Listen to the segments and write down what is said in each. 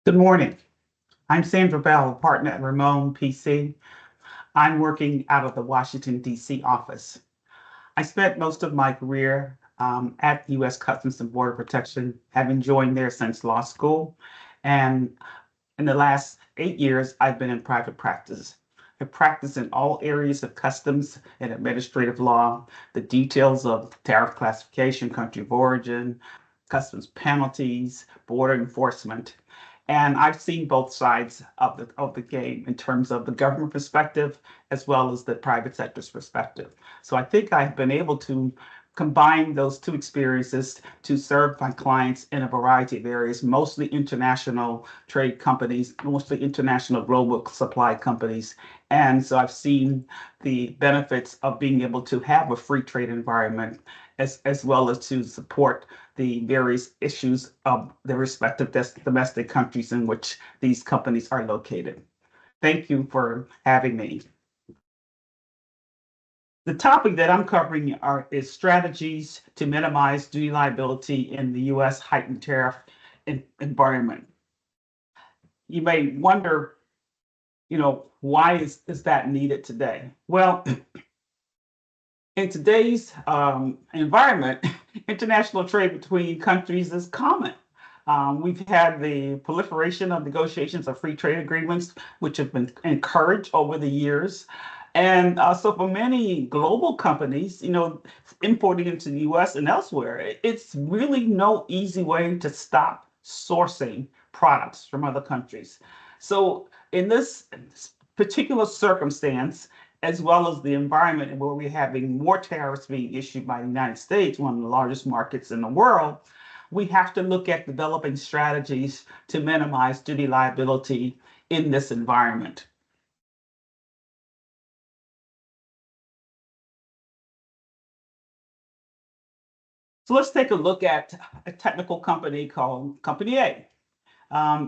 Good morning. I'm Sandra Bell, partner at Ramon PC. I'm working out of the Washington, D.C. office. I spent most of my career at U.S. Customs and Border Protection, having joined there since law school. And in the last 8 years, I've been in private practice. I practice in all areas of customs and administrative law, the details of tariff classification, country of origin, customs penalties, border enforcement. And I've seen both sides of the game in terms of the government perspective as well as the private sector's perspective. So I think I've been able to combine those two experiences to serve my clients in a variety of areas, mostly international trade companies, mostly international global supply companies. And so I've seen the benefits of being able to have a free trade environment as well as to support the various issues of the respective domestic countries in which these companies are located. Thank you for having me. The topic that I'm covering is strategies to minimize duty liability in the U.S. heightened tariff environment. You may wonder, why is that needed today? Well, in today's environment, international trade between countries is common. We've had the proliferation of negotiations of free trade agreements, which have been encouraged over the years. And so for many global companies, importing into the US and elsewhere, it's really no easy way to stop sourcing products from other countries. So in this particular circumstance, as well as the environment where we're having more tariffs being issued by the United States, one of the largest markets in the world, we have to look at developing strategies to minimize duty liability in this environment. So let's take a look at a technical company called Company A.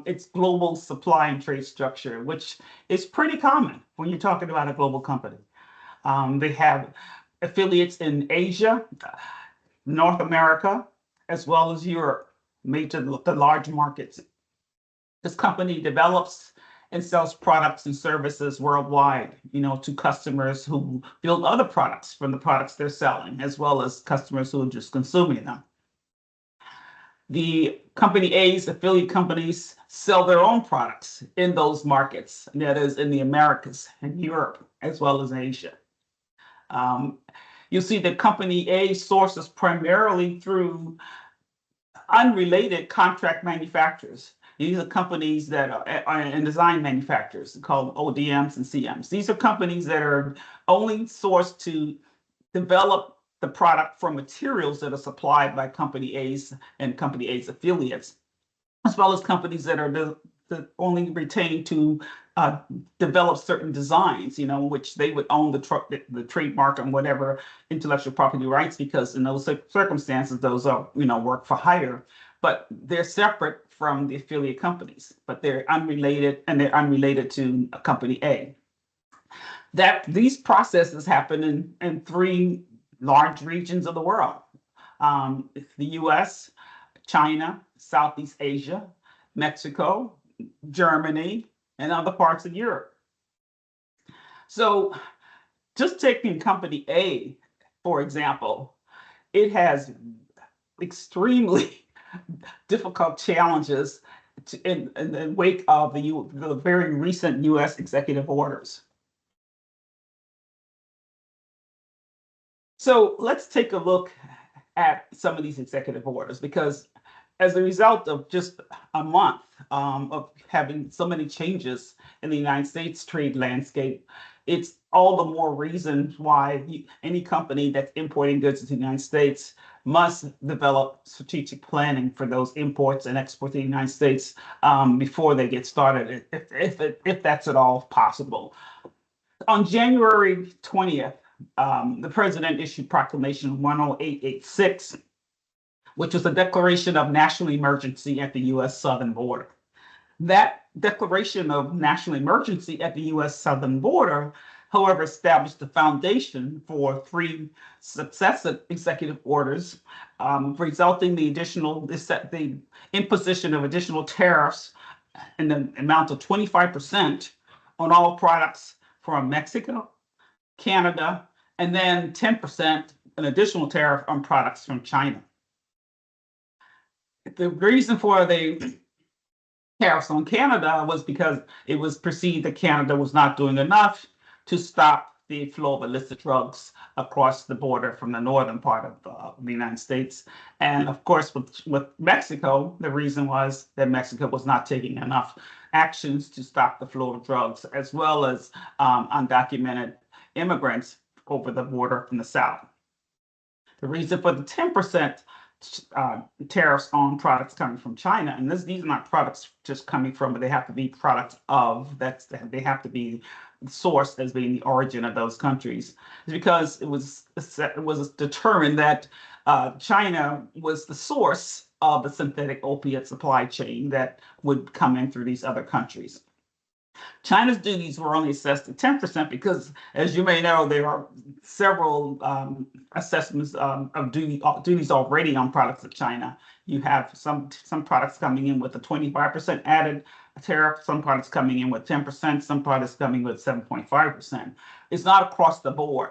It's global supply and trade structure, which is pretty common when you're talking about a global company. They have affiliates in Asia, North America, as well as Europe, major the large markets. This company develops and sells products and services worldwide, to customers who build other products from the products they're selling, as well as customers who are just consuming them. The Company A's affiliate companies sell their own products in those markets, and that is in the Americas and Europe, as well as Asia. You'll see that Company A sources primarily through unrelated contract manufacturers. These are companies that are in design manufacturers called ODMs and CMs. These are companies that are only sourced to develop the product from materials that are supplied by Company A's and Company A's affiliates, as well as companies that are only retained to develop certain designs, which they would own the trademark and whatever intellectual property rights, because in those circumstances, those are, work for hire. But they're separate from the affiliate companies, but they're unrelated, and they're unrelated to Company A. These processes happen in three large regions of the world: the US, China, Southeast Asia, Mexico, Germany, and other parts of Europe. So just taking Company A, for example, it has extremely difficult challenges in the wake of the very recent US executive orders. So let's take a look at some of these executive orders, because as a result of just a month of having so many changes in the United States trade landscape, it's all the more reason why any company that's importing goods into the United States must develop strategic planning for those imports and exports to the United States before they get started, if that's at all possible. On January 20th, the president issued Proclamation 10886, which was a declaration of national emergency at the U.S. southern border. That declaration of national emergency at the U.S. southern border, however, established the foundation for three successive executive orders, resulting the imposition of additional tariffs in the amount of 25% on all products from Mexico, Canada, and then 10% an additional tariff on products from China. The reason for the tariffs on Canada was because it was perceived that Canada was not doing enough to stop the flow of illicit drugs across the border from the northern part of the United States. And of course, with Mexico, the reason was that Mexico was not taking enough actions to stop the flow of drugs, as well as undocumented immigrants over the border from the south. The reason for the 10% tariffs on products coming from China, and these are not products just coming from, but they have to be products of, they have to be sourced as being the origin of those countries, is because it was determined that China was the source of the synthetic opiate supply chain that would come in through these other countries. China's duties were only assessed at 10% because, as you may know, there are several assessments of duties already on products of China. You have some products coming in with a 25% added tariff, some products coming in with 10%, some products coming with 7.5%. It's not across the board,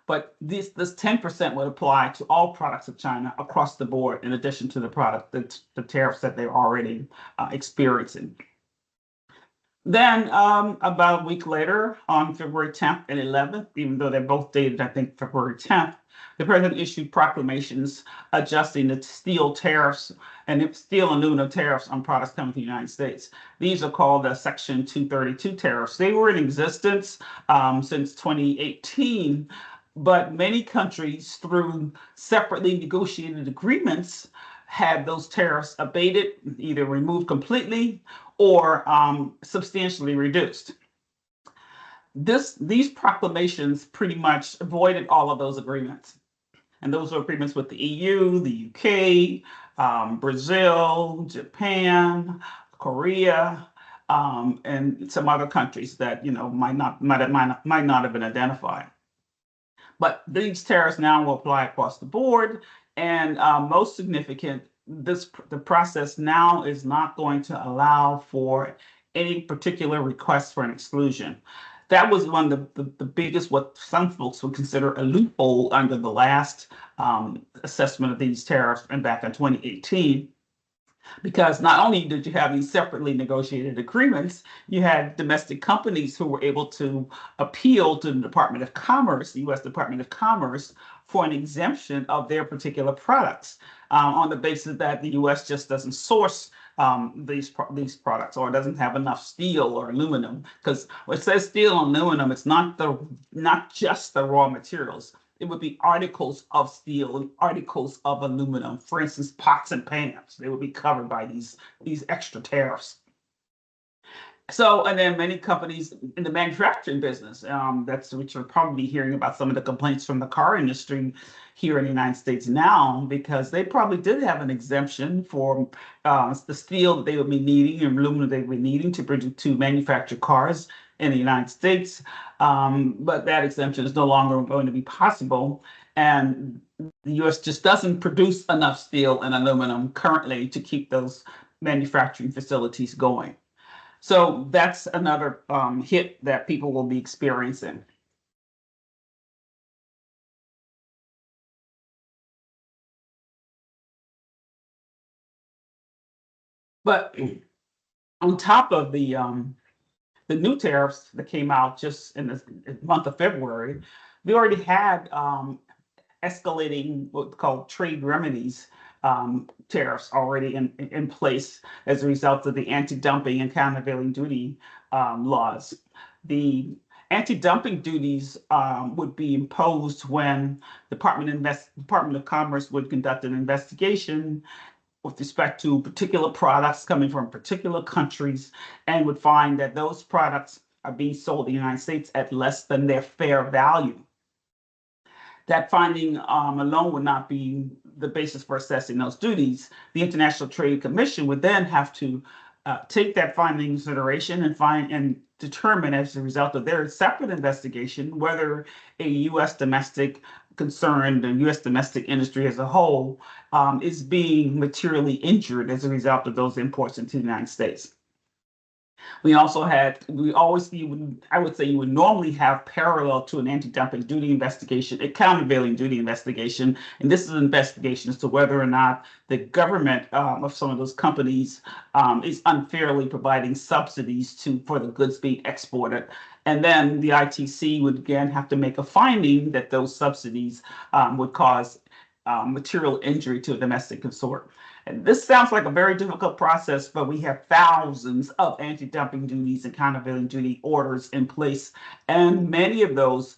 but this 10% would apply to all products of China across the board, in addition to the tariffs that they're already experiencing. Then about a week later, on February 10th and 11th, even though they're both dated, I think, February 10th, the president issued proclamations adjusting the steel tariffs and steel and aluminum tariffs on products coming to the United States. These are called the Section 232 tariffs. They were in existence since 2018, but many countries, through separately negotiated agreements, had those tariffs abated, either removed completely or substantially reduced. These proclamations pretty much avoided all of those agreements. And those were agreements with the EU, the UK, Brazil, Japan, Korea, and some other countries that might not have been identified. But these tariffs now will apply across the board, and most significant, the process now is not going to allow for any particular request for an exclusion. That was one of the biggest, what some folks would consider a loophole under the last assessment of these tariffs and back in 2018. Because not only did you have these separately negotiated agreements, you had domestic companies who were able to appeal to the Department of Commerce, the U.S. Department of Commerce, for an exemption of their particular products on the basis that the U.S. just doesn't source these products, or doesn't have enough steel or aluminum. Because when it says steel and aluminum, it's not just the raw materials. It would be articles of steel and articles of aluminum. For instance, pots and pans. They would be covered by these extra tariffs. So, and then many companies in the manufacturing business, which are probably hearing about some of the complaints from the car industry here in the United States now, because they probably did have an exemption for the steel that they would be needing and aluminum they would be needing to manufacture cars in the United States. But that exemption is no longer going to be possible. And the U.S. just doesn't produce enough steel and aluminum currently to keep those manufacturing facilities going. So that's another hit that people will be experiencing. But on top of the new tariffs that came out just in the month of February, we already had escalating what's called trade remedies tariffs already in place as a result of the anti-dumping and countervailing duty laws. The anti-dumping duties would be imposed when Department of Commerce would conduct an investigation with respect to particular products coming from particular countries, and would find that those products are being sold in the United States at less than their fair value. That finding alone would not be the basis for assessing those duties. The International Trade Commission would then have to take that finding into consideration and determine, as a result of their separate investigation, whether a U.S. domestic concern, the U.S. domestic industry as a whole, is being materially injured as a result of those imports into the United States. We also had, we always, you would, I would say you would normally have parallel to an anti-dumping duty investigation, a countervailing duty investigation. And this is an investigation as to whether or not the government of some of those companies is unfairly providing subsidies for the goods being exported. And then the ITC would again have to make a finding that those subsidies would cause material injury to a domestic consort. And this sounds like a very difficult process, but we have thousands of anti-dumping duties and countervailing duty orders in place. And many of those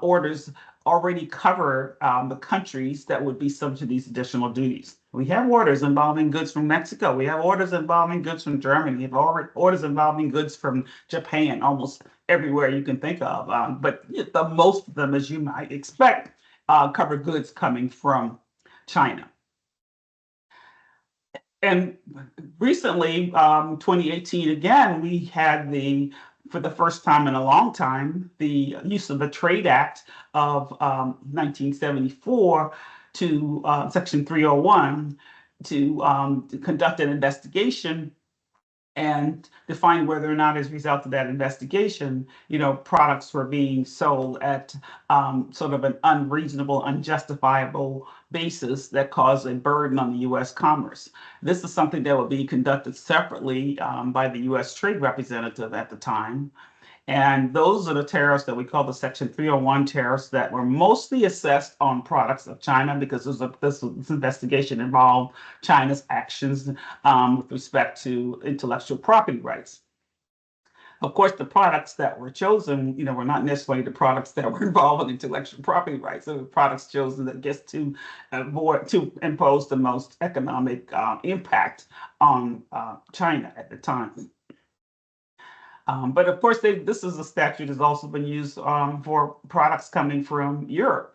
orders already cover the countries that would be subject to these additional duties. We have orders involving goods from Mexico. We have orders involving goods from Germany. We have orders involving goods from Japan, almost everywhere you can think of. But the most of them, as you might expect, cover goods coming from China. And recently, 2018, again, we had for the first time in a long time, the use of the Trade Act of 1974 to Section 301 to conduct an investigation and define whether or not, as a result of that investigation, products were being sold at sort of an unreasonable, unjustifiable basis that caused a burden on the U.S. commerce. This is something that would be conducted separately by the U.S. Trade Representative at the time. And those are the tariffs that we call the Section 301 tariffs that were mostly assessed on products of China because this investigation involved China's actions with respect to intellectual property rights. Of course, the products that were chosen, were not necessarily the products that were involved in intellectual property rights. They were products chosen that gets to impose the most economic impact on China at the time. But of course, this is a statute that's also been used for products coming from Europe.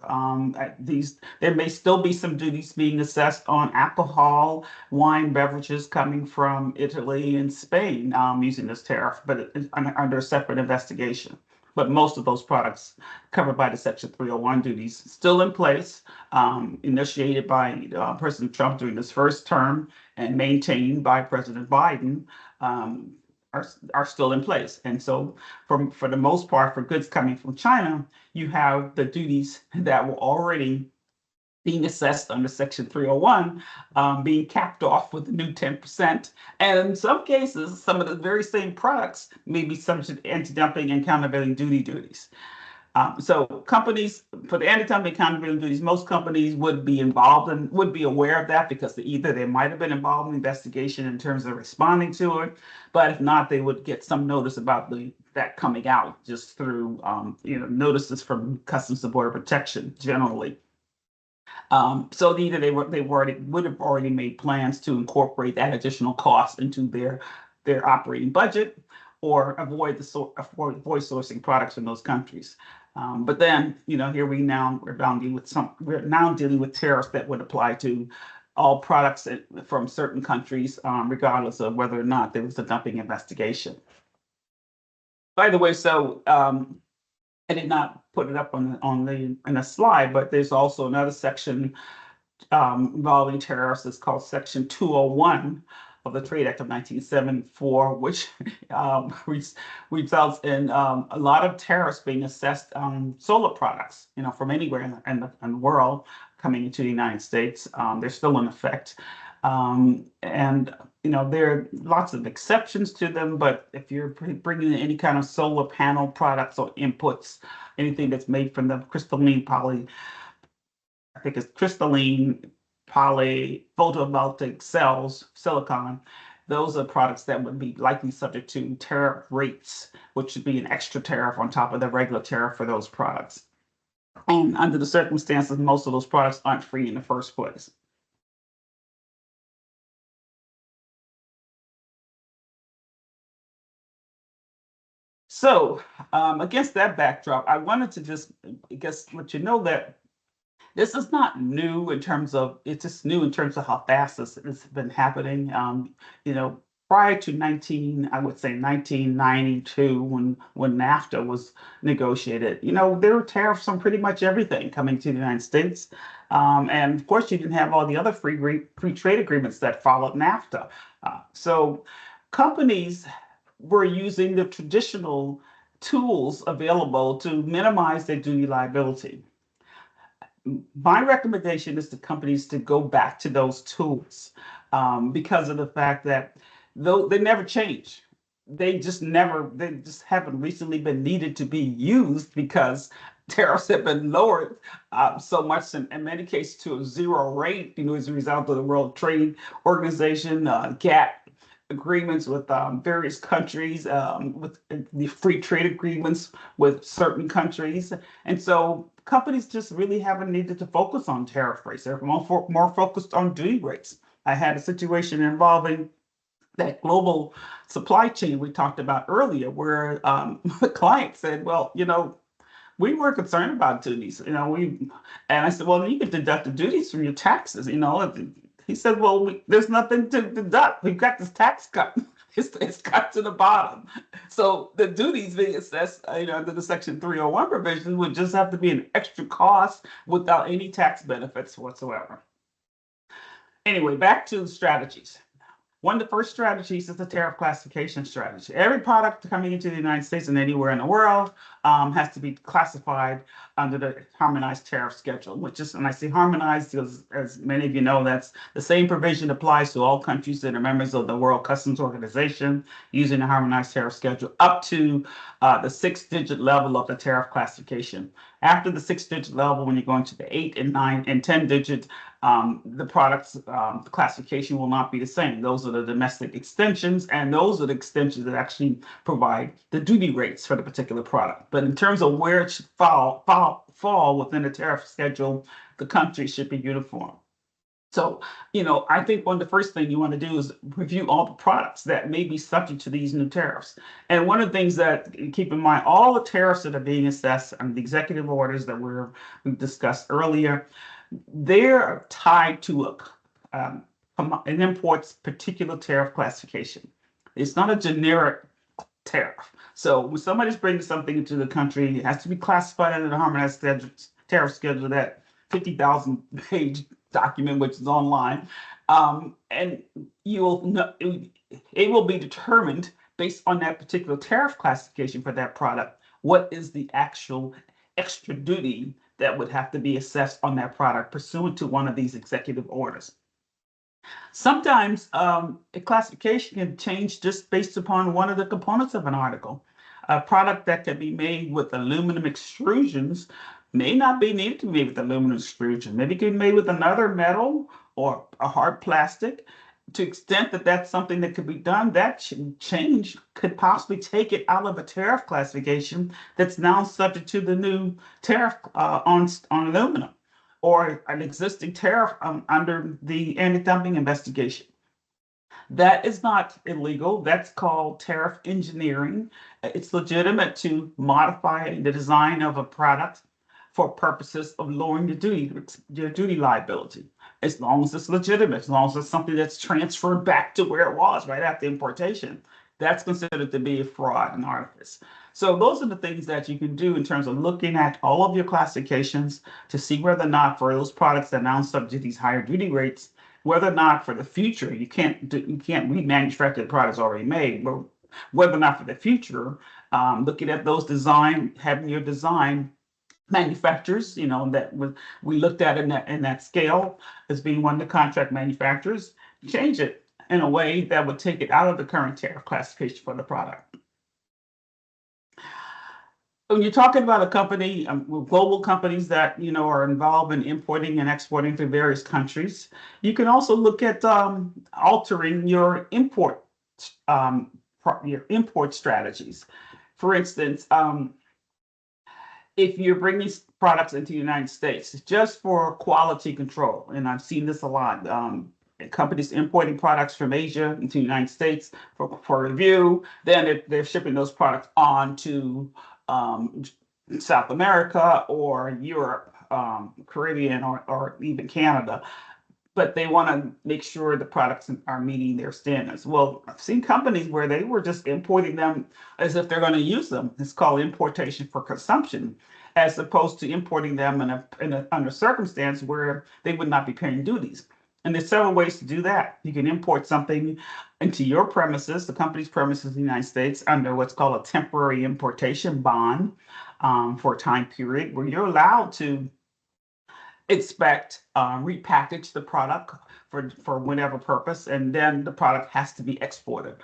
There may still be some duties being assessed on alcohol, wine, beverages coming from Italy and Spain using this tariff, but under a separate investigation. But most of those products covered by the Section 301 duties still in place, initiated by President Trump during his first term and maintained by President Biden. Are still in place. And so for the most part, for goods coming from China, you have the duties that were already being assessed under Section 301 being capped off with the new 10%. And in some cases, some of the very same products may be subject to anti-dumping and countervailing duties. So companies, for the anti-dumping countervailing duties, most companies would be involved and would be aware of that because either they might have been involved in the investigation in terms of responding to it, but if not, they would get some notice about that coming out just through notices from Customs and Border Protection generally. So either they would have already made plans to incorporate that additional cost into their operating budget, or avoid sourcing products from those countries. But then, here we're now dealing with tariffs that would apply to all products from certain countries, regardless of whether or not there was a dumping investigation. By the way, so I did not put it up in a slide, but there's also another section involving tariffs. It's called Section 201 of the Trade Act of 1974, which results in a lot of tariffs being assessed on solar products, from anywhere in the world coming into the United States. They're still in effect. And there are lots of exceptions to them, but if you're bringing in any kind of solar panel products or inputs, anything that's made from the crystalline photovoltaic cells, silicon, those are products that would be likely subject to tariff rates, which would be an extra tariff on top of the regular tariff for those products. And under the circumstances, most of those products aren't free in the first place. So against that backdrop, I wanted to just, let you know that this is not new in terms of, it's just new in terms of how fast this has been happening. Prior to 1992, when NAFTA was negotiated, there were tariffs on pretty much everything coming to the United States. And of course, you didn't have all the other free trade agreements that followed NAFTA. So companies were using the traditional tools available to minimize their duty liability. My recommendation is to companies to go back to those tools because of the fact that though they never change. They just haven't recently been needed to be used because tariffs have been lowered so much in many cases to a zero rate, as a result of the World Trade Organization, GATT agreements with various countries, with the free trade agreements with certain countries. And so companies just really haven't needed to focus on tariff rates. They're more focused on duty rates. I had a situation involving that global supply chain we talked about earlier, where the client said, well, we were concerned about duties, and I said, well, you can deduct the duties from your taxes, He said, well, there's nothing to deduct. We've got this tax cut. It's cut to the bottom. So the duties being assessed, under the Section 301 provision would just have to be an extra cost without any tax benefits whatsoever. Anyway, back to the strategies. One of the first strategies is the tariff classification strategy. Every product coming into the United States and anywhere in the world has to be classified under the harmonized tariff schedule, which is, and I say harmonized because, as many of you know, that's the same provision applies to all countries that are members of the World Customs Organization using the harmonized tariff schedule up to the 6-digit level of the tariff classification. After the 6-digit level, when you're going to the 8 and 9 and 10-digit, the product's classification will not be the same. Those are the domestic extensions, and those are the extensions that actually provide the duty rates for the particular product. But in terms of where it should fall within the tariff schedule, the country should be uniform. So, I think one of the first things you want to do is review all the products that may be subject to these new tariffs. And one of the things that keep in mind, all the tariffs that are being assessed and the executive orders that we discussed earlier, they're tied to an import's particular tariff classification. It's not a generic tariff. So when somebody's bringing something into the country, it has to be classified under the harmonized tariff schedule, that 50,000-page document, which is online. And it will be determined based on that particular tariff classification for that product, what is the actual extra duty that would have to be assessed on that product pursuant to one of these executive orders. Sometimes a classification can change just based upon one of the components of an article. A product that can be made with aluminum extrusions may not be needed to be made with aluminum extrusion. Maybe it can be made with another metal or a hard plastic. To the extent that that's something that could be done, that change could possibly take it out of a tariff classification that's now subject to the new tariff on aluminum, or an existing tariff under the anti-dumping investigation. That is not illegal. That's called tariff engineering. It's legitimate to modify the design of a product for purposes of lowering your duty liability, as long as it's legitimate, as long as it's something that's transferred back to where it was right after importation. That's considered to be a fraud and artifice. So those are the things that you can do in terms of looking at all of your classifications to see whether or not for those products that are now subject to these higher duty rates, whether or not for the future, you can't remanufacture the products already made, but whether or not for the future, looking at those having your design manufacturers, that we looked at in that scale as being one of the contract manufacturers, change it in a way that would take it out of the current tariff classification for the product. When you're talking about a company, global companies that are involved in importing and exporting to various countries, you can also look at altering your import strategies. For instance, if you're bringing products into the United States just for quality control, and I've seen this a lot, companies importing products from Asia into the United States for review, then they're shipping those products on to South America or Europe, Caribbean, or even Canada. But they want to make sure the products are meeting their standards. Well, I've seen companies where they were just importing them as if they're going to use them. It's called importation for consumption, as opposed to importing them under circumstance where they would not be paying duties. And there's several ways to do that. You can import something into your premises, the company's premises in the United States, under what's called a temporary importation bond for a time period where you're allowed to inspect, repackage the product for whatever purpose, and then the product has to be exported.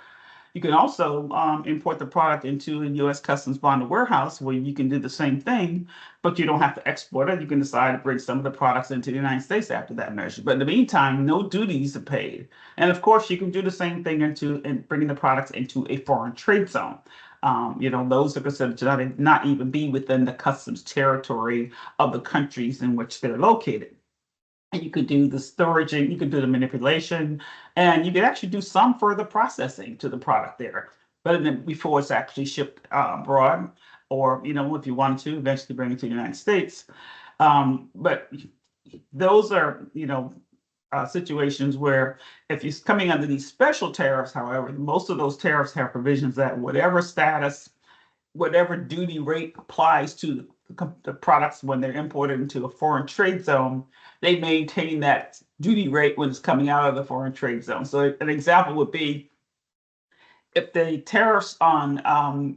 You can also import the product into a U.S. Customs bonded warehouse where you can do the same thing, but you don't have to export it. You can decide to bring some of the products into the United States after that measure. But in the meantime, no duties are paid. And of course, you can do the same thing in bringing the products into a foreign trade zone. Those are considered to not even be within the customs territory of the countries in which they're located. And you could do the storaging, you could do the manipulation, and you could actually do some further processing to the product there. But then before it's actually shipped abroad, or if you wanted to eventually bring it to the United States. But those are situations where if you're coming under these special tariffs, however, most of those tariffs have provisions that whatever status, whatever duty rate applies to the products when they're imported into a foreign trade zone, they maintain that duty rate when it's coming out of the foreign trade zone. So an example would be if the tariffs on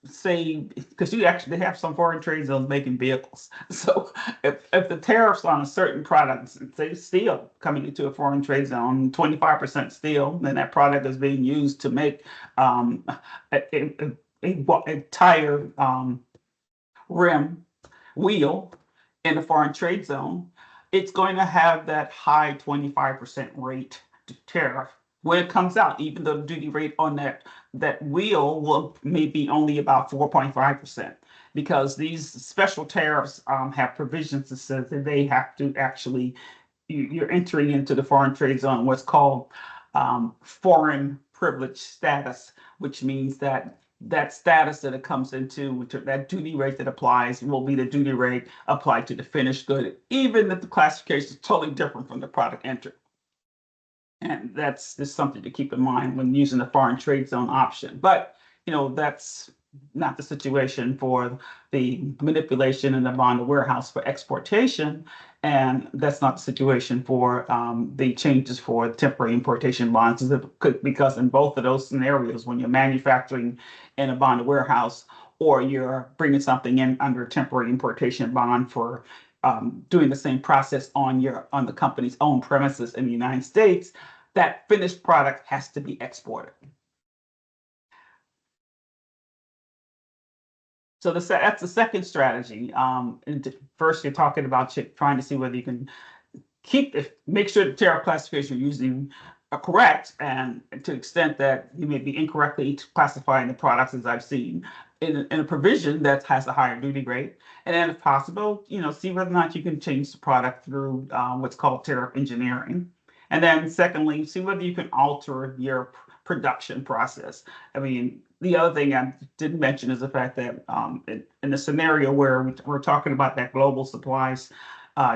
say, because you actually have some foreign trade zones making vehicles. So if the tariffs on a certain product, say steel coming into a foreign trade zone, 25% steel, then that product is being used to make a tire rim wheel in a foreign trade zone, it's going to have that high 25% rate tariff when it comes out, even though the duty rate on that wheel will maybe only about 4.5%, because these special tariffs have provisions that says that they have to actually, you're entering into the foreign trade zone, what's called foreign privilege status, which means that status that it comes into, that duty rate that applies, will be the duty rate applied to the finished good, even if the classification is totally different from the product entered. And that's just something to keep in mind when using the foreign trade zone option. But that's not the situation for the manipulation in the bonded warehouse for exportation, and that's not the situation for the changes for temporary importation bonds, because in both of those scenarios, when you're manufacturing in a bonded warehouse or you're bringing something in under a temporary importation bond for doing the same process on the company's own premises in the United States, that finished product has to be exported. So that's the second strategy. First, you're talking about trying to see whether you can make sure the tariff classification you're using are correct, and to the extent that you may be incorrectly classifying the products, as I've seen, in a provision that has a higher duty rate. And then if possible, see whether or not you can change the product through what's called tariff engineering. And then secondly, see whether you can alter your production process. I mean, the other thing I didn't mention is the fact that in the scenario where we're talking about that global supplies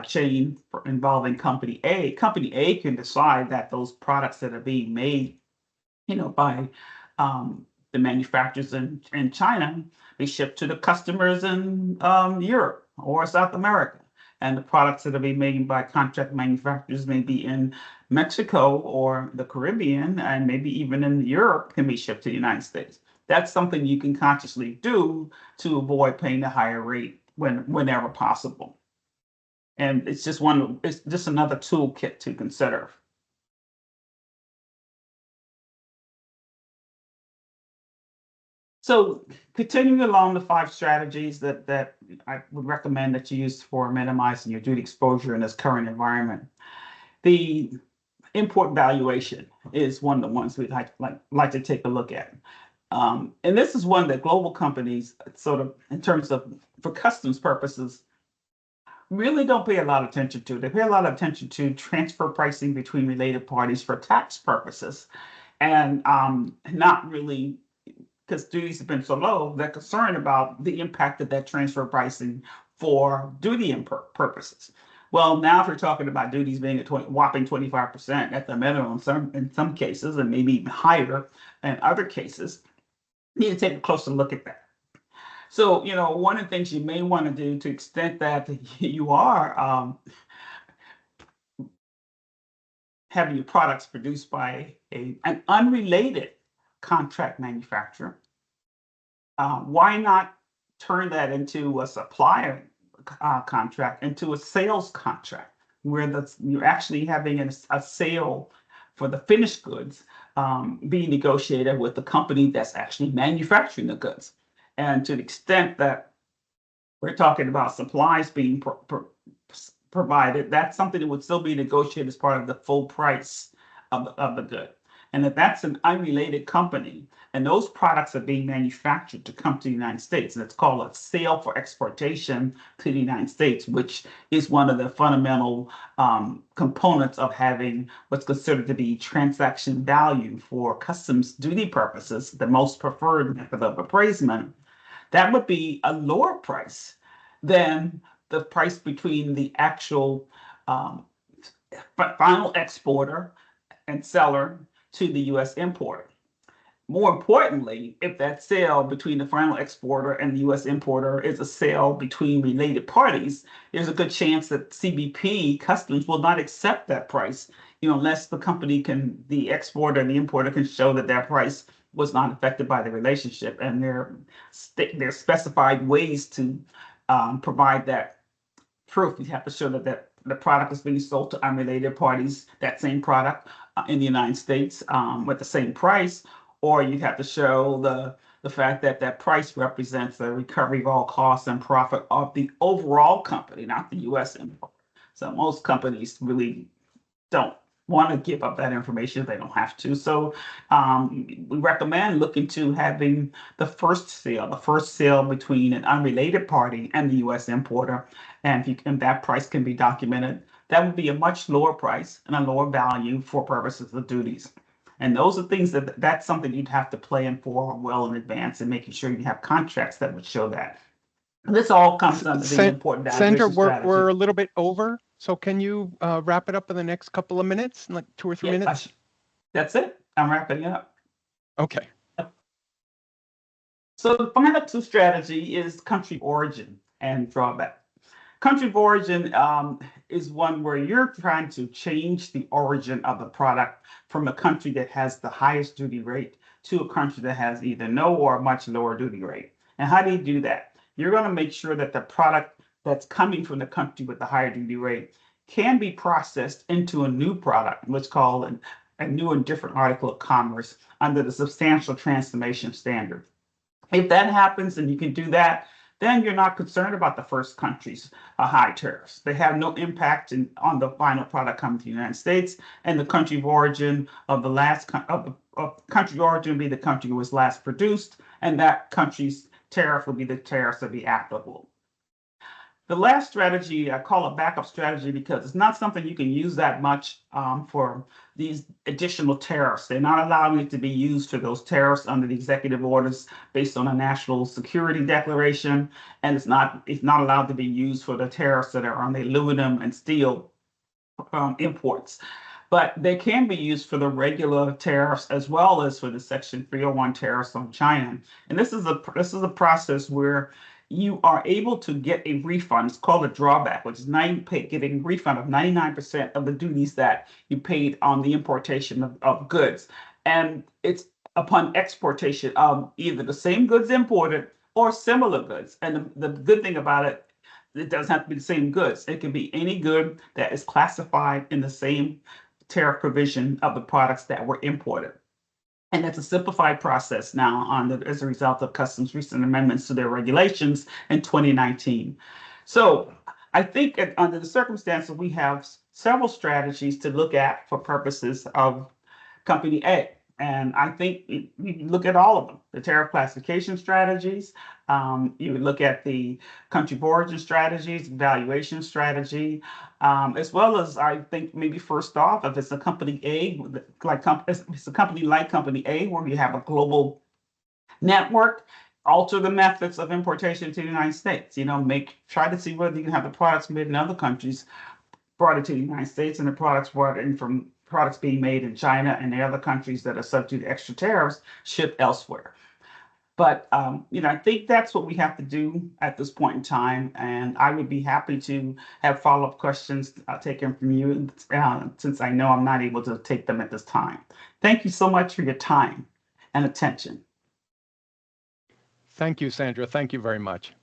chain involving Company A can decide that those products that are being made, by the manufacturers in China, be shipped to the customers in Europe or South America. And the products that are being made by contract manufacturers may be in Mexico or the Caribbean, and maybe even in Europe, can be shipped to the United States. That's something you can consciously do to avoid paying a higher rate whenever possible. And it's just another toolkit to consider. So continuing along the 5 strategies that I would recommend that you use for minimizing your duty exposure in this current environment. The import valuation is one of the ones we'd like to take a look at. And this is one that global companies, sort of in terms of for customs purposes, really don't pay a lot of attention to. They pay a lot of attention to transfer pricing between related parties for tax purposes, and not really, because duties have been so low, they're concerned about the impact of that transfer pricing for duty purposes. Well, now if you're talking about duties being a whopping 25% at the minimum, in some cases, and maybe even higher in other cases, you need to take a closer look at that. So, one of the things you may want to do, to the extent that you are having your products produced by an unrelated contract manufacturer, why not turn that into a supplier contract, into a sales contract, where you're actually having a sale for the finished goods being negotiated with the company that's actually manufacturing the goods. And to the extent that we're talking about supplies being provided, that's something that would still be negotiated as part of the full price of the good. And if that's an unrelated company, and those products are being manufactured to come to the United States, and it's called a sale for exportation to the United States, which is one of the fundamental components of having what's considered to be transaction value for customs duty purposes, the most preferred method of appraisement. That would be a lower price than the price between the actual final exporter and seller to the U.S. importer. More importantly, if that sale between the final exporter and the U.S. importer is a sale between related parties, there's a good chance that CBP customs will not accept that price, unless the exporter and the importer can show that their price was not affected by the relationship. And there are specified ways to provide that proof. You have to show that the product is being sold to unrelated parties, that same product in the United States with the same price, or you have to show the fact that that price represents the recovery of all costs and profit of the overall company, not the U.S. importer. So most companies really don't want to give up that information if they don't have to. So we recommend looking to having the first sale between an unrelated party and the U.S. importer, and that price can be documented. That would be a much lower price and a lower value for purposes of duties. And those are things that's something you'd have to plan for well in advance, and making sure you have contracts that would show that. This all comes under the important Sandra, strategy. we're a little bit over. So can you wrap it up in the next couple of minutes, like 2 or 3 minutes? That's it. I'm wrapping it up. Okay. So the final two strategy is country of origin and drawback. Country of origin is one where you're trying to change the origin of the product from a country that has the highest duty rate to a country that has either no or a much lower duty rate. And how do you do that? You're going to make sure that the product that's coming from the country with the higher duty rate can be processed into a new product, what's called a new and different article of commerce under the substantial transformation standard. If that happens and you can do that, then you're not concerned about the first country's high tariffs. They have no impact on the final product coming to the United States, and the country of origin of country of origin will be the country who was last produced, and that country's tariff will be the tariffs that be applicable. The last strategy, I call a backup strategy because it's not something you can use that much for these additional tariffs. They're not allowing it to be used for those tariffs under the executive orders based on a national security declaration, and it's not allowed to be used for the tariffs that are on the aluminum and steel imports. But they can be used for the regular tariffs as well as for the Section 301 tariffs on China. And this is a process where you are able to get a refund. It's called a drawback, which is getting a refund of 99% of the duties that you paid on the importation of goods. And it's upon exportation of either the same goods imported or similar goods. And the good thing about it, it doesn't have to be the same goods. It can be any good that is classified in the same tariff provision of the products that were imported. And that's a simplified process now as a result of Customs' recent amendments to their regulations in 2019. So I think under the circumstances, we have several strategies to look at for purposes of Company A. And I think you look at all of them, the tariff classification strategies, you would look at the country of origin strategies, valuation strategy, as well as I think maybe first off, if it's a company A, it's a company like Company A, where you have a global network, alter the methods of importation to the United States. Try to see whether you can have the products made in other countries brought into the United States, and the products brought in from products being made in China and the other countries that are subject to extra tariffs shipped elsewhere. But I think that's what we have to do at this point in time, and I would be happy to have follow-up questions taken from you, since I know I'm not able to take them at this time. Thank you so much for your time and attention. Thank you, Sandra. Thank you very much.